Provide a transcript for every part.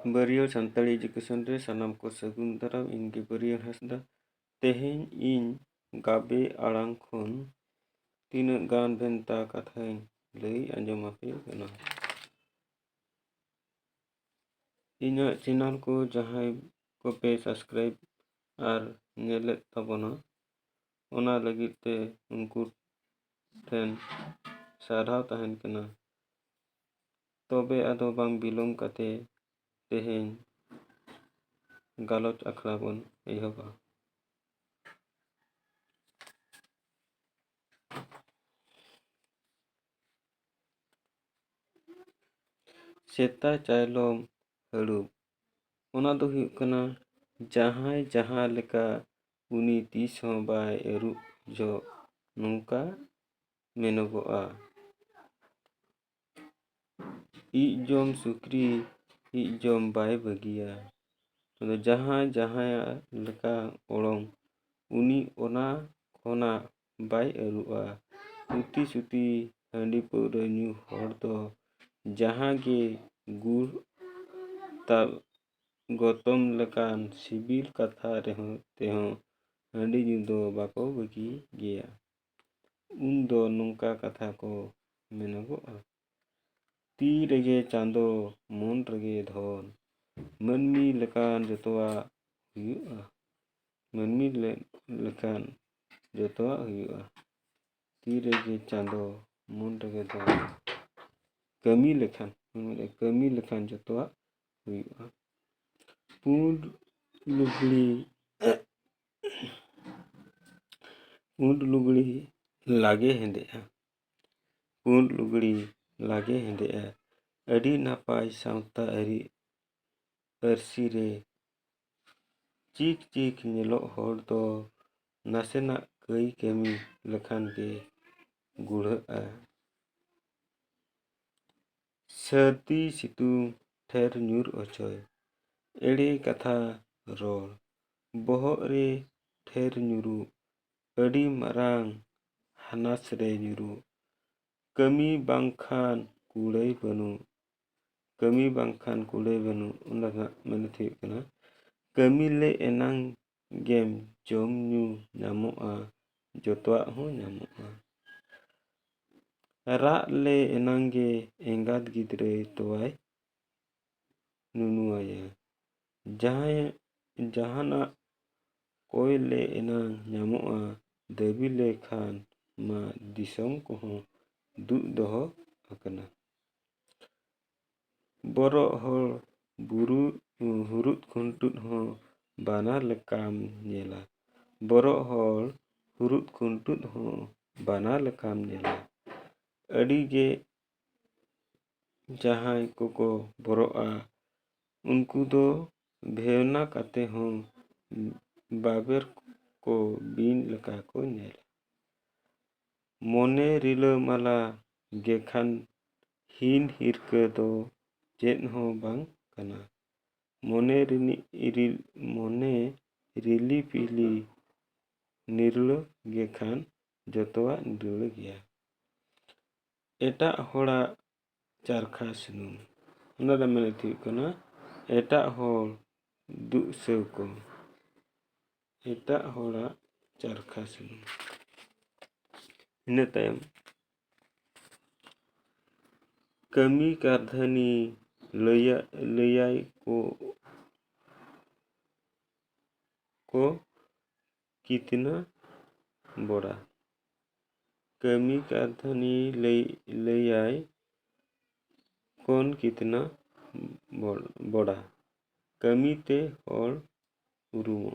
ᱵᱟᱹᱨᱭᱟᱹᱲ Santali education ᱨᱮ ᱥᱟᱱᱟᱢ ᱠᱚ ᱥᱟᱹᱜᱩᱱ ᱫᱟᱨᱟᱢ ᱤᱧᱜᱮ ᱵᱟᱹᱨᱭᱟᱹᱲ ᱦᱟᱸᱥᱫᱟ। ᱛᱮᱦᱮᱧ ᱤᱧ ᱜᱟᱵᱮ ᱟᱲᱟᱝ ᱠᱷᱚᱱ ᱛᱤᱱᱟᱹᱜ ᱜᱟᱱ ᱵᱷᱮᱱᱛᱟ ᱠᱟᱛᱷᱟᱧ ᱞᱟᱹᱭ ᱟᱸᱡᱚᱢ ᱟᱯᱮ ᱠᱟᱱᱟ। ᱤᱧᱟᱹᱜ ᱪᱮᱱᱮᱞ ᱠᱚ ᱡᱟᱦᱟᱸᱭ ᱠᱚᱯᱮ ᱥᱟᱵᱥᱠᱨᱟᱭᱤᱵ ᱟᱨ ᱧᱮᱞᱮᱫ ᱛᱟᱵᱚᱱᱟ ᱚᱱᱟ ᱞᱟᱹᱜᱤᱫ ᱛᱮ ᱩᱱᱠᱩ ᱴᱷᱮᱱ ᱥᱟᱨᱦᱟᱣ ᱛᱟᱦᱮᱱ ᱠᱟᱱᱟ। ᱛᱚᱵᱮ ᱟᱫᱚ ᱵᱟᱝ ᱵᱤᱞᱚᱢ ᱠᱟᱛᱮ ᱛᱮᱦᱮᱧ ᱜᱟᱞᱚᱪ ᱟᱠᱷᱲᱟ ᱵᱚᱱ ᱮᱦᱚᱵᱟ। ᱥᱮᱛᱟ ᱪᱟᱭᱞᱚᱢ ᱦᱟᱹᱲᱩᱵ ᱚᱱᱟ ᱫᱚ ᱦᱩᱭᱩᱜ ᱠᱟᱱᱟ ᱡᱟᱦᱟᱸᱭ ᱡᱟᱦᱟᱸ ᱞᱮᱠᱟ ᱩᱱᱤ ᱛᱤᱥ ᱦᱚᱸ ᱵᱟᱭ ᱟᱹᱨᱩᱵ ᱡᱚᱜ ᱱᱚᱝᱠᱟ ᱢᱮᱱᱚᱜᱚᱜᱼᱟ। ᱤᱡ ᱡᱚᱢ ᱥᱩᱠᱨᱤ ᱤᱡ ᱡᱚᱢ ᱵᱟᱭ ᱵᱟᱹᱜᱤᱭᱟ। ᱡᱟᱦᱟᱸᱭ ᱡᱟᱦᱟᱸᱭᱟᱜ ᱞᱮᱠᱟ ᱚᱲᱚᱝ ᱩᱱᱤ ᱚᱱᱟ ᱠᱷᱚᱱᱟᱜ ᱵᱟᱭ ᱟᱹᱨᱩᱵᱼᱟ। ᱩᱛᱤ ᱥᱩᱛᱤ ᱦᱟᱺᱰᱤ ᱯᱟᱹᱣᱨᱟᱹ ᱧᱩ ᱦᱚᱲ ᱫᱚ ᱡᱟᱦᱟᱸ ᱜᱮ ᱜᱩᱲ ᱛᱟᱵ ᱜᱚᱛᱚᱢ ᱞᱮᱠᱟᱱ ᱥᱤᱵᱤᱞ ᱠᱟᱛᱷᱟ ᱛᱮᱦᱚᱸ ᱦᱟᱺᱰᱤ ᱧᱩ ᱫᱚ ᱵᱟᱠᱚ ᱵᱟᱹᱜᱤ ᱜᱮᱭᱟ। ᱩᱱ ᱫᱚ ᱱᱚᱝᱠᱟ ᱠᱟᱛᱷᱟ ᱠᱚ ᱢᱮᱱᱚᱜᱚᱜᱼᱟ। ᱛᱤ ᱨᱮᱜᱮ ᱪᱟᱸᱫᱳ ᱢᱚᱱ ᱨᱮᱜᱮ ᱫᱷᱚᱱ ᱢᱟᱹᱱᱢᱤ ᱞᱮᱠᱟᱱ ᱡᱚᱛᱚᱣᱟᱜ ᱦᱩᱭᱩᱜᱼᱟ। ᱢᱟᱹᱱᱢᱤ ᱞᱮᱠᱟᱱ ᱡᱚᱛᱚᱣᱟᱜ ᱦᱩᱭᱩᱜᱼᱟ। ᱛᱤ ᱨᱮᱜᱮ ᱪᱟᱸᱫᱳ ᱢᱚᱱ ᱨᱮᱜᱮ ᱫᱷᱚᱱ ᱠᱟᱹᱢᱤ ᱞᱮᱠᱷᱟᱱ ᱡᱚᱛᱚᱣᱟᱜ ᱦᱩᱭᱩᱜᱼᱟ। ᱯᱩᱸᱰ ᱞᱩᱜᱽᱲᱤ ᱞᱟᱜᱮ ᱦᱮᱸᱫᱮᱜᱼᱟ। ᱯᱩᱸᱰ ᱞᱩᱜᱽᱲᱤ ᱞᱟᱜᱮ ᱦᱮᱸᱫᱮᱜᱼᱟ। ᱟᱹᱰᱤ ᱱᱟᱯᱟᱭ ᱥᱟᱶᱛᱟ ᱟᱹᱨᱥᱤ ᱨᱮ ᱪᱤᱠ ᱪᱤᱠ ᱧᱮᱞᱚᱜ ᱦᱚᱲ ᱫᱚ ᱱᱟᱥᱮᱱᱟᱜ ᱠᱟᱹᱭ ᱠᱟᱹᱢᱤ ᱞᱮᱠᱷᱟᱱ ᱜᱮ ᱜᱩᱲᱦᱟᱹᱜᱼᱟ। ᱥᱟᱹᱨᱫᱤ ᱥᱤᱛᱩᱝ ᱴᱷᱮᱨ ᱧᱩᱨ ᱚᱪᱚᱭ ᱮᱲᱮ ᱠᱟᱛᱷᱟ ᱨᱚᱲ ᱵᱚᱦᱚᱜ ᱨᱮ ᱴᱷᱮᱨ ᱧᱩᱨᱩᱜ ᱟᱹᱰᱤ ᱢᱟᱨᱟᱝ ᱦᱟᱱᱟᱥ ᱨᱮ ᱧᱩᱨᱩᱜ ᱠᱟᱹᱢᱤ ᱵᱟᱝᱠᱷᱟᱱ ᱠᱩᱲᱟᱹᱭ ᱵᱟᱹᱱᱩᱜ ᱚᱱᱟ ᱨᱮᱱᱟᱜ ᱢᱟᱱᱮ ᱦᱩᱭᱩᱜ ᱠᱟᱱᱟ ᱠᱟᱹᱢᱤ ᱞᱮ ᱮᱱᱟᱝ ᱜᱮᱢ ᱡᱚᱢ ᱧᱩ ᱧᱟᱢᱚᱜᱼᱟ ᱡᱚᱛᱚᱣᱟᱜ ᱦᱚᱸ ᱧᱟᱢᱚᱜᱼᱟ। ᱨᱟᱜ ᱞᱮ ᱮᱱᱟᱝ ᱜᱮ ᱮᱸᱜᱟᱛ ᱜᱤᱫᱽᱨᱟᱹ ᱛᱚᱣᱟᱭ ᱱᱩᱱᱩᱣᱟᱭᱟ। ᱡᱟᱦᱟᱱᱟᱜ ᱠᱚᱭ ᱞᱮ ᱮᱱᱟᱝ ᱧᱟᱢᱚᱜᱼᱟ ᱫᱟᱹᱵᱤ ᱞᱮ ᱠᱷᱟᱱ ᱢᱟ ᱫᱤᱥᱚᱢ ᱠᱚᱦᱚᱸ ᱫᱩᱜ ᱫᱚᱦᱚ ᱟᱠᱟᱱᱟ। ᱵᱚᱨᱚᱜ ᱦᱚᱲ ᱦᱩᱨᱩᱫ ᱠᱷᱩᱱᱴᱩᱫ ᱦᱚᱸ ᱵᱟᱱᱟᱨ ᱞᱮᱠᱟᱢ ᱧᱮᱞᱟ। ᱵᱚᱨᱚᱜ ᱦᱚᱲ ᱦᱩᱨᱩᱫ ᱠᱷᱩᱱᱴᱩᱫ ᱦᱚᱸ ᱵᱟᱱᱟᱨ ᱞᱮᱠᱟᱢ ᱧᱮᱞᱟ। ᱟᱹᱰᱤ ᱜᱮ ᱡᱟᱦᱟᱸᱭ ᱠᱚᱠᱚ ᱵᱚᱨᱚᱜᱼᱟ ᱩᱱᱠᱩ ᱫᱚ ᱵᱷᱮᱣᱱᱟ ᱠᱟᱛᱮ ᱦᱚᱸ ᱵᱟᱵᱮᱨ ᱠᱚ ᱵᱤᱧ ᱞᱮᱠᱟ ᱠᱚ ᱧᱮᱞᱟ। ᱢᱚᱱᱮ ᱨᱤᱞᱟᱹᱢᱟᱞᱟ ᱜᱮᱠᱷᱟᱱ ᱦᱤᱱ ᱦᱤᱨᱠᱟᱹ ᱫᱚ ᱪᱮᱫ ᱦᱚᱸ ᱵᱟᱝ ᱠᱟᱱᱟ। ᱢᱚᱱᱮ ᱨᱤᱞᱤᱯᱤᱞᱤ ᱱᱤᱨᱞᱟᱹ ᱜᱮᱠᱷᱟᱱ ᱡᱚᱛᱚᱣᱟᱜ ᱱᱤᱨᱞᱟᱹ ᱜᱮᱭᱟ। ᱮᱴᱟᱜ ᱦᱚᱲᱟᱜ ᱪᱟᱨᱠᱷᱟ ᱥᱩᱱᱩᱢ ᱚᱱᱟ ᱫᱚ ᱢᱮᱱᱮᱫ ᱦᱩᱭᱩᱜ ᱠᱟᱱᱟ ᱮᱴᱟᱜ ᱦᱚᱲ ᱫᱩᱜᱥᱟᱹᱣ ᱠᱚ ᱮᱴᱟᱜ ᱦᱚᱲᱟᱜ ᱪᱟᱨᱠᱷᱟ ᱥᱩᱱᱩᱢ। ᱤᱱᱟᱹ ᱛᱟᱭᱚᱢ ᱠᱟᱹᱢᱤ ᱠᱟᱨᱫᱷᱟᱹᱱᱤ ᱞᱟᱹᱭᱟᱭ ᱠᱚ ᱠᱤᱛᱱᱟ बड़ा। कमी कारधानी लैयाय कौन कितना बड़ा। कमी ते हर उरुमो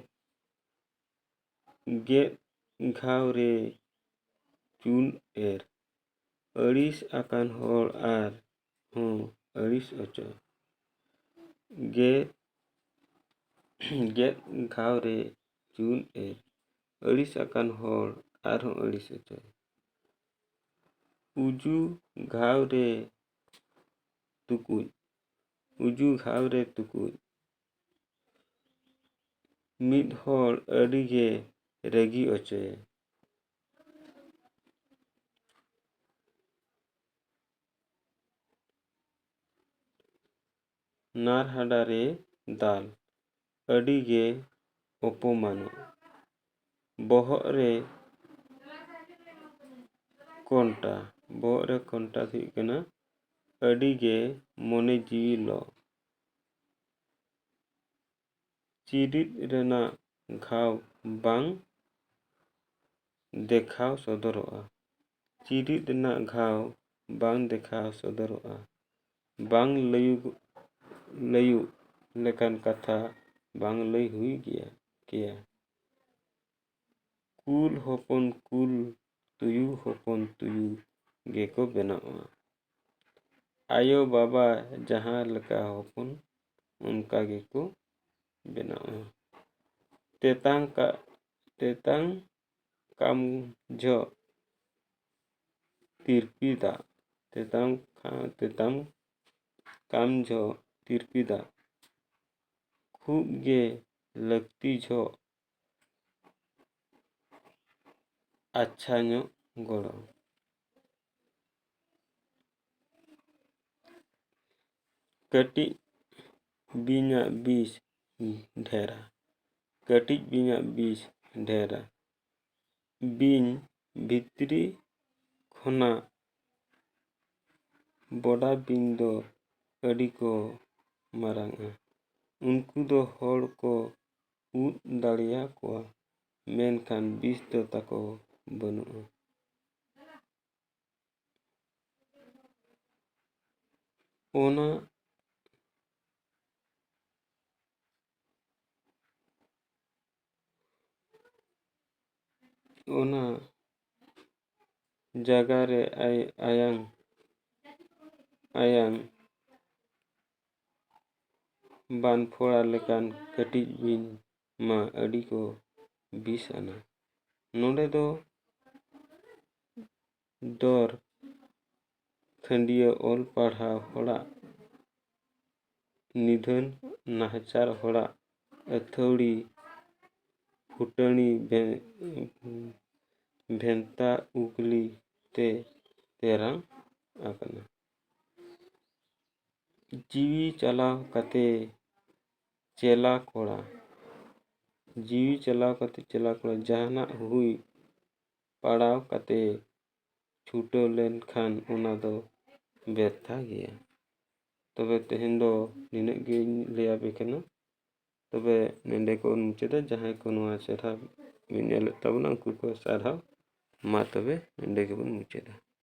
गेद घाव रे चून एर अड़िस आकान हर आर हों अड़िस अचो गेद घाव रे चून एर अड़िस आकान हर आर हों अड़िस अचो उजू घाव रे तुकुज मिद हर अड़ी गे रगी अचोय। ᱱᱟᱨᱦᱟᱰᱟ ᱨᱮ ᱫᱟᱞ ᱟᱹᱰᱤᱜᱮ ᱚᱯᱚᱢᱟᱱᱚᱜ, ᱵᱚᱦᱚᱜ ᱨᱮ ᱠᱚᱱᱴᱟ ᱫᱚ ᱦᱩᱭᱩᱜ ᱠᱟᱱᱟ ᱟᱹᱰᱤᱜᱮ ᱢᱚᱱᱮ ᱡᱤᱣᱤ ᱞᱚ, ᱪᱤᱨᱤᱫ ᱨᱮᱱᱟᱜ ᱜᱷᱟᱣ ᱵᱟᱝ ᱫᱮᱠᱷᱟᱣ ᱥᱚᱫᱚᱨᱚᱜᱼᱟ, ᱪᱤᱨᱤᱫ ᱨᱮᱱᱟᱜ ᱜᱷᱟᱣ ᱵᱟᱝ ᱫᱮᱠᱷᱟᱣ ᱥᱚᱫᱚᱨᱚᱜᱼᱟ, ᱵᱟᱝ ᱞᱟᱹᱭᱩᱜ ᱞᱮᱠᱟᱱ ᱠᱟᱛᱷᱟ ᱵᱟᱝ ᱞᱟᱹᱭ ᱦᱩᱭ ᱠᱮᱭᱟ, ᱠᱩᱞ ᱦᱚᱯᱚᱱ ᱠᱩᱞ, ᱛᱩᱭᱩ ᱦᱚᱯᱚᱱ ᱛᱩᱭᱩ ᱜᱮᱠᱚ ᱵᱮᱱᱟᱜᱼᱟ, ᱟᱭᱳ ᱵᱟᱵᱟ ᱡᱟᱦᱟᱸ ᱞᱮᱠᱟ ᱦᱚᱯᱚᱱ ᱚᱱᱠᱟ ᱜᱮᱠᱚ ᱵᱮᱱᱟᱜᱼᱟ, ᱛᱮᱛᱟᱝ ᱠᱟᱢᱡᱷᱚ ᱛᱤᱨᱯᱤ ᱫᱟᱜ, ᱠᱷᱩᱵ ᱜᱮ ᱞᱟᱹᱠᱛᱤ ᱡᱚᱦᱚᱜ ᱟᱪᱪᱷᱟ ᱧᱚᱜ ᱜᱚᱲᱚ, ᱠᱟᱹᱴᱤᱡ ᱵᱤᱧᱟᱜ ᱵᱤᱥ ᱰᱷᱮᱨᱟ, ᱠᱟᱹᱴᱤᱡ ᱵᱤᱧᱟᱜ ᱵᱤᱥ ᱰᱷᱮᱨᱟ, ᱵᱤᱧ ᱵᱷᱤᱛᱨᱤ ᱠᱷᱚᱱᱟᱜ ᱵᱚᱰᱟ ᱵᱤᱧ ᱫᱚ ᱟᱹᱰᱤ ᱠᱚ ᱢᱟᱨᱟᱝᱟ, ᱩᱱᱠᱩ ᱫᱚ ᱦᱚᱲ ᱠᱚ ᱩᱫ ᱫᱟᱲᱮᱭᱟᱠᱚᱣᱟ, ᱢᱮᱱᱠᱷᱟᱱ ᱵᱤᱥ ᱫᱚ ᱛᱟᱠᱚ ᱵᱟᱹᱱᱩᱜᱼᱟ, ᱚᱱᱟ ᱡᱟᱜᱟ ᱨᱮ ᱟᱭᱟᱝ ᱵᱟᱱᱯᱷᱚᱲᱟ ᱞᱮᱠᱟᱱ ᱠᱟᱹᱴᱤᱡ ᱵᱤᱧ ᱢᱟ ᱟᱹᱰᱤ ᱠᱚ ᱵᱤᱥ ᱟᱱᱟ, ᱱᱚᱰᱮ ᱫᱚ ᱫᱚᱨ ᱠᱷᱟᱹᱰᱭᱟᱹ ᱚᱞ ᱯᱟᱲᱦᱟᱣ ᱦᱚᱲᱟᱜ, ᱱᱤᱫᱷᱟᱹᱱ ᱱᱟᱦᱟᱪᱟᱨ ᱦᱚᱲᱟᱜ ᱟᱹᱛᱷᱟᱹᱣᱲᱤ ᱯᱷᱩᱴᱟᱹᱱᱤ ᱵᱷᱮᱱᱛᱟ ᱩᱜᱽᱞᱤ ᱛᱮ ᱛᱮᱨᱟᱝ ᱟᱠᱟᱱᱟ, ᱡᱤᱣᱤ ᱪᱟᱞᱟᱣ ᱠᱟᱛᱮ ᱪᱮᱞᱟ ᱠᱚᱲᱟ, ᱡᱟᱦᱟᱱᱟᱜ ᱦᱩᱭ ᱯᱟᱲᱟᱣ ᱠᱟᱛᱮ ᱪᱷᱩᱴᱟᱹᱣ ᱞᱮᱱᱠᱷᱟᱱ ᱚᱱᱟ ᱫᱚ ᱵᱮᱨᱛᱷᱟ ᱜᱮᱭᱟ᱾ ᱛᱚᱵᱮ ᱛᱮᱦᱮᱧ ᱫᱚ ᱱᱤᱱᱟᱹᱜ ᱜᱤᱧ ᱞᱟᱹᱭᱟᱯᱮ ᱠᱟᱱᱟ, ᱛᱚᱵᱮ ᱱᱚᱰᱮ ᱠᱚ ᱢᱩᱪᱟᱹᱫᱟ, ᱡᱟᱦᱟᱸᱭ ᱠᱚ ᱱᱚᱣᱟ ᱪᱮᱨᱦᱟ ᱵᱤᱱ ᱧᱮᱞᱮᱫ ᱛᱟᱵᱚᱱᱟ ᱩᱱᱠᱩ ᱠᱚ ᱥᱟᱨᱦᱟᱣ, ᱢᱟ ᱛᱚᱵᱮ ᱱᱚᱰᱮ ᱜᱮᱵᱚᱱ ᱢᱩᱪᱟᱹᱫᱟ।